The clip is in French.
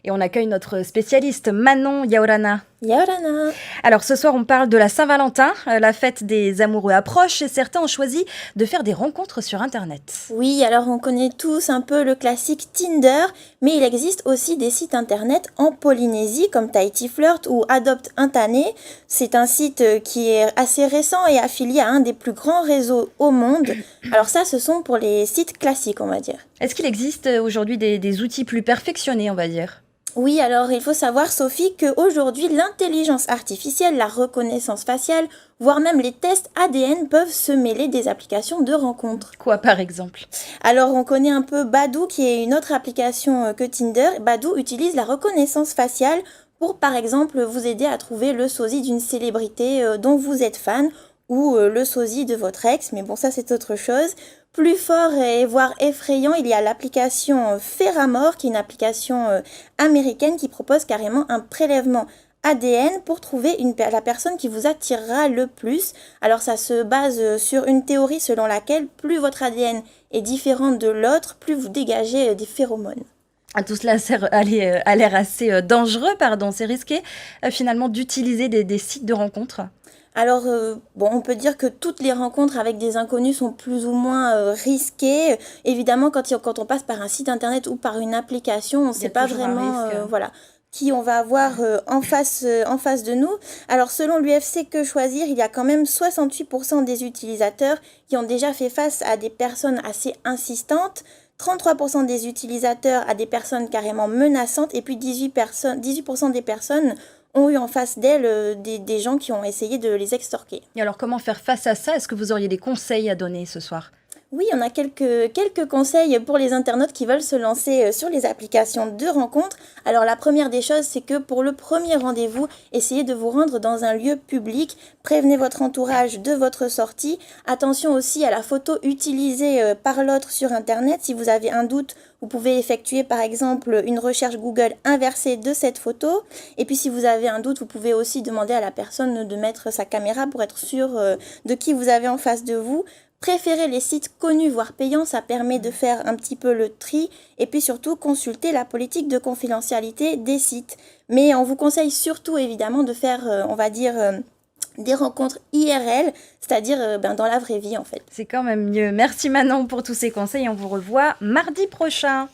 Et on accueille notre spécialiste Manon Yaorana. Yaorana. Alors ce soir, on parle de la Saint-Valentin. La fête des amoureux approche et certains ont choisi de faire des rencontres sur Internet. Oui, alors on connaît tous un peu le classique Tinder, mais il existe aussi des sites internet en Polynésie comme Tahiti Flirt ou Adopt Intané. C'est un site qui est assez récent et affilié à un des plus grands réseaux au monde. Alors ça, ce sont pour les sites classiques, on va dire. Est-ce qu'il existe aujourd'hui des outils plus perfectionnés, on va dire ? Oui, alors il faut savoir, Sophie, qu'aujourd'hui, l'intelligence artificielle, la reconnaissance faciale, voire même les tests ADN peuvent se mêler des applications de rencontres. Quoi par exemple ? Alors, on connaît un peu Badoo, qui est une autre application que Tinder. Badoo utilise la reconnaissance faciale pour, par exemple, vous aider à trouver le sosie d'une célébrité dont vous êtes fan ou le sosie de votre ex, mais bon, ça c'est autre chose. Plus fort et voire effrayant, il y a l'application Ferramore, qui est une application américaine qui propose carrément un prélèvement ADN pour trouver la personne qui vous attirera le plus. Alors ça se base sur une théorie selon laquelle plus votre ADN est différent de l'autre, plus vous dégagez des phéromones. Tout cela a l'air assez dangereux, pardon. C'est risqué finalement d'utiliser des sites de rencontres. Alors, bon, on peut dire que toutes les rencontres avec des inconnus sont plus ou moins risquées. Évidemment, quand on passe par un site internet ou par une application, on ne Il y a sait pas toujours un vraiment risque. voilà, qui on va avoir en face de nous. Alors, selon l'UFC Que Choisir, il y a quand même 68% des utilisateurs qui ont déjà fait face à des personnes assez insistantes. 33% des utilisateurs à des personnes carrément menaçantes et puis 18% des personnes ont eu en face d'elles des gens qui ont essayé de les extorquer. Et alors comment faire face à ça ? Est-ce que vous auriez des conseils à donner ce soir ? Oui, on a quelques conseils pour les internautes qui veulent se lancer sur les applications de rencontres. Alors la première des choses, c'est que pour le premier rendez-vous, essayez de vous rendre dans un lieu public, prévenez votre entourage de votre sortie. Attention aussi à la photo utilisée par l'autre sur Internet. Si vous avez un doute, vous pouvez effectuer par exemple une recherche Google inversée de cette photo. Et puis si vous avez un doute, vous pouvez aussi demander à la personne de mettre sa caméra pour être sûr de qui vous avez en face de vous. Préférez les sites connus, voire payants, ça permet de faire un petit peu le tri. Et puis surtout, consulter la politique de confidentialité des sites. Mais on vous conseille surtout évidemment de faire, on va dire, des rencontres IRL, c'est-à-dire dans la vraie vie en fait. C'est quand même mieux. Merci Manon pour tous ces conseils. On vous revoit mardi prochain.